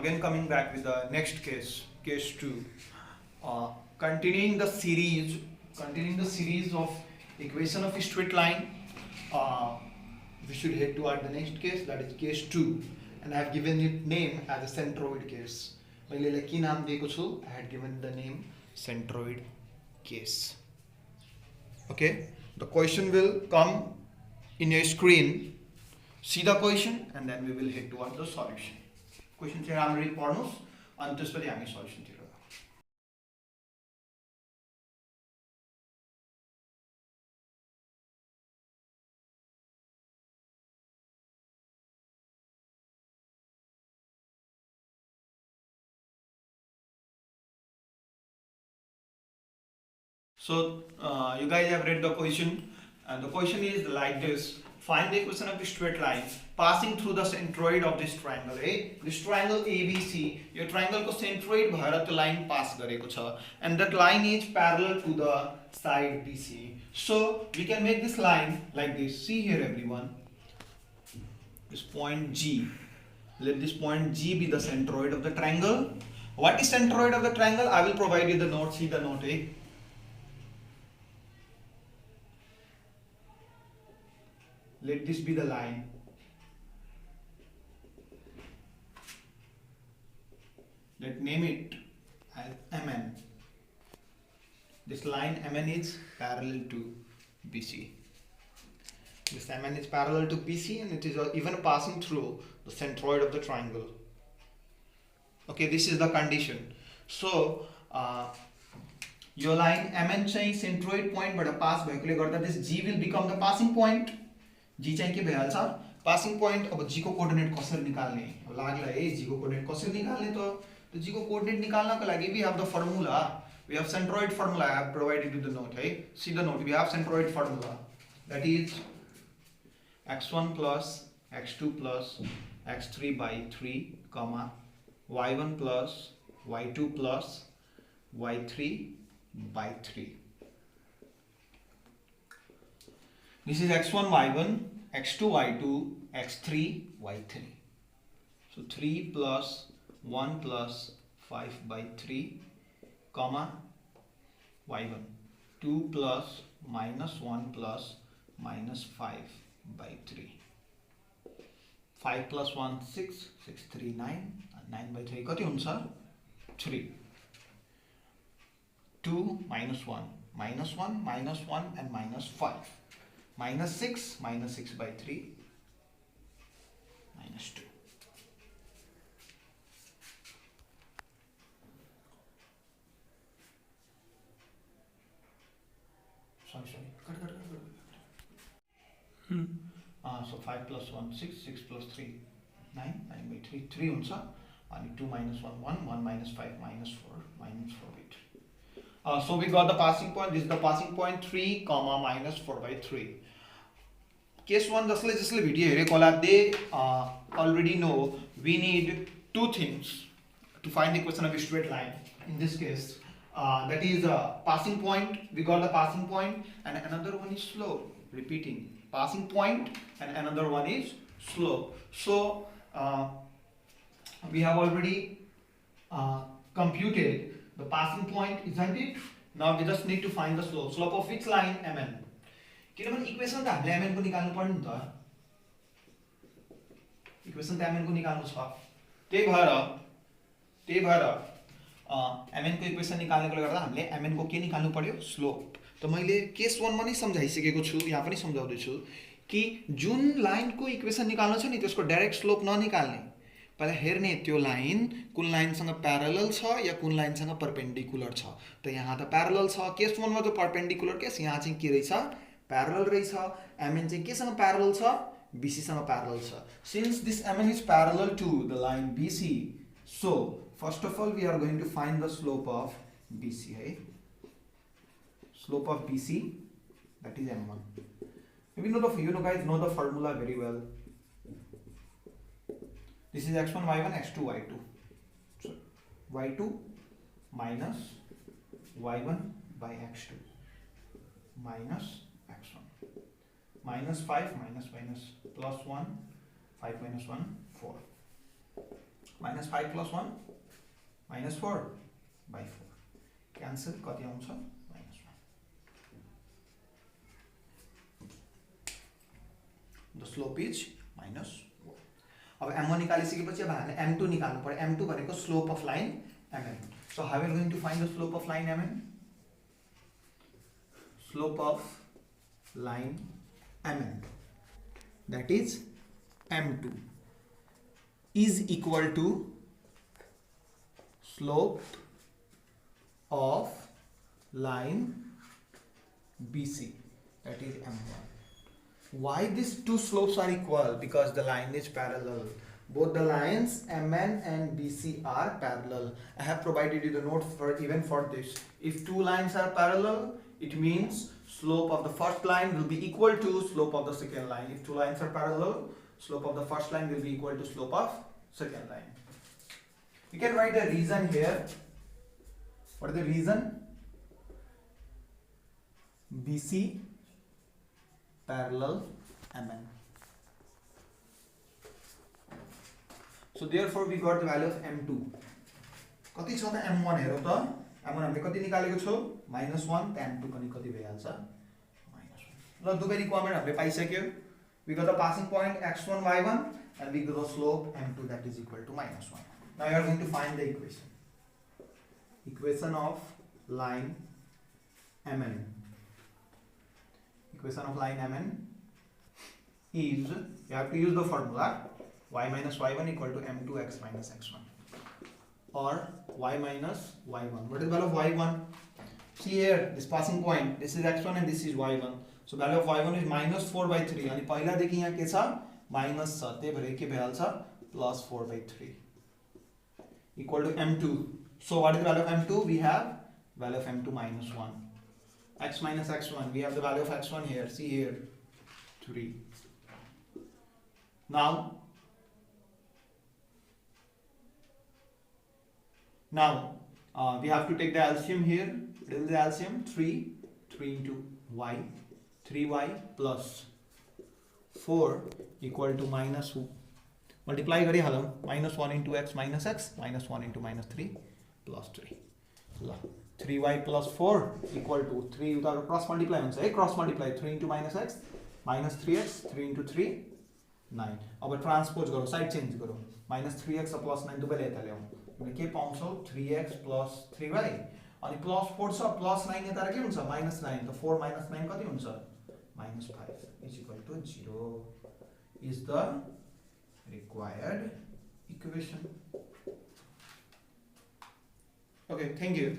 again coming back with the next case, case 2. Continuing the series of equation of a straight line. We should head toward the next case, that is case 2, and I have given it name as a centroid case. I had given the name centroid case. Okay, the question will come in your screen. See the question and then we will head towards the solution. Question चाहिँ राम्ररी पढ्नुस् अनि त्यसपछि हामी solution तिर. So you guys have read the question, and the question is like this: find the equation of the straight line passing through the centroid of this triangle. This triangle ABC, your triangle को centroid भएर त्यो line pass गरेको छ, and that line is parallel to the side BC. So we can make this line like this. See here, everyone. This point G. Let this point G be the centroid of the triangle. What is centroid of the triangle? I will provide you the note. See the note. Let this be the line. Let's name it as MN. This line MN is parallel to BC. This MN is parallel to BC and it is even passing through the centroid of the triangle. Okay, this is the condition. So, your line MN चाहिँ centroid point but pass भएकोले गर्दा this G will become the passing point. G चाहिँ के भइहाल्छ passing point. अब G को coordinate कसरी निकाल्ने अब लाग्ला G को कोअर्डिनेट कसरी निकाल्ने त G को कोअर्डिनेट निकाल्नको लागि we have the formula. We have centroid formula. I have provided you the note. See the note. We have centroid formula, that is x1 plus x2 plus x3 by 3 comma y1 plus y2 plus y3 by 3. This is x1 y1, x2 y2, x3 y3. So 3 plus 1 plus 5 by 3 comma y1, 2 plus minus 1 plus minus 5 by 3. 5 plus 1 6, 6 3 9, 9 by 3 कति हुन्छ 3. 2 minus 1 minus 1 minus 1 and minus 5. Minus 6 by 3 minus 2. So 5 plus 1 6, 6 plus 3 9, 9 by 3 3 हुन्छ and 2 minus 1 1, 1 minus 5 minus 4 by 3. So we got the passing point. This is the passing point 3 comma minus 4 by 3. Case 1 जसले video हेरेको होला they already know we need two things to find the equation of a straight line. In this case, that is passing point. We got the passing point and another one is slope. Repeating, passing point and another one is slope. So we have already computed the passing point, isn't it? Now we just need to find the slope. Slope of which line? MN. किनभने equation त हामीले MN को निकाल्नु पर्यो नि त. Equation त MN को निकाल्नु छ. त्यही भएर MN को इक्वेसन निकाल्नको गर्दा हामीले MN को के निकाल्नु पर्यो? स्लोप. त मैले केस 1 मा नै सम्झाइसकेको छु, यहाँ पनि सम्झाउँदै छु कि जुन लाइन को इक्वेसन निकाल्नु छ नि त्यसको डाइरेक्ट स्लोप ननिकाल्ने. पहिला हेर्ने त्यो लाइन कुन लाइनसँग प्यारलल छ या कुन लाइनसँग परपेन्डिकुलर छ. त यहाँ त प्यारलल छ. केस 1 मा त परपेन्डिकुलर केस, यहाँ चाहिँ के रहेछ? प्यारलल रहेछ. MN चाहिँ केसँग प्यारलल छ? BC सँग प्यारलल छ. Since this MN is parallel to the line BC, so first of all we are going to find the slope of BC. Slope of BC, that is M1. Maybe you guys know the formula very well. This is x1 y1 x2 y2. So y2 minus y1 by x2 minus x1 minus 5 minus minus plus 1 5 minus 1 4. minus 5 plus 1 minus 4 by 4 cancel कति आउँछ minus 1 the slope is minus 1 अब m1 निकालिसकेपछि अब हामीले m2 निकाल्नु पर्यो m2 भनेको slope of line mn so how are we going to find the slope of line mn slope of line mn that is m2 is equal to slope of line BC that is m1. Why these two slopes are equal? Because the line is parallel. Both the lines MN and BC are parallel. I have provided you the note for even for this. If two lines are parallel, it means slope of the first line will be equal to slope of the second line. If two lines are parallel, slope of the first line will be equal to slope of second line. You can write a reason here. What is the reason? BC parallel MN. So therefore we got the value of M2. कति छ त M1 हेरौ त M1 हामीले कति निकालेको छौ -1 त M2 पनि कति भइहाल्छ -1 ल दुवै रिक्वायरमेन्ट हामीले पाइसक्यो we got the passing point x1 y1 and we got the slope M2 that is equal to -1. Now you are going to find the equation of line MN. Equation of line MN is, you have to use the formula y minus y1 equal to m2x minus x1 or y minus y1. What is the value of y1? See here, this passing point, this is x1 and this is y1. So value of y1 is minus 4 by 3 अनि पहिला देखि यहाँ के छ minus छ त्यही भएर के भइहाल्छ plus 4 by 3 equal to m2. So what is the value of m2? We have value of m2 minus 1. X minus x1, we have the value of x1 here, see here, 3. Now we have to take the LCM here. What is the LCM? 3 into y, 3y plus 4 equal to minus 2. Multiply गरिहालौं -1 into x minus x minus 1 into minus 3 plus 3. 3y plus 4 equal to 3 उताको cross multiply हुन्छ है cross multiply 3 into minus x minus 3x 3 into 3 9. अब transpose गरौँ side change गरौँ -3x plus 9 दुवैले यता ल्याउँ हामीले के पाउँछौ 3x plus 3y अनि plus 4 छ plus 9 यता के हुन्छ -9 त 4 minus 9 कति हुन्छ -5 is equal to 0 is the required equation. Okay, thank you.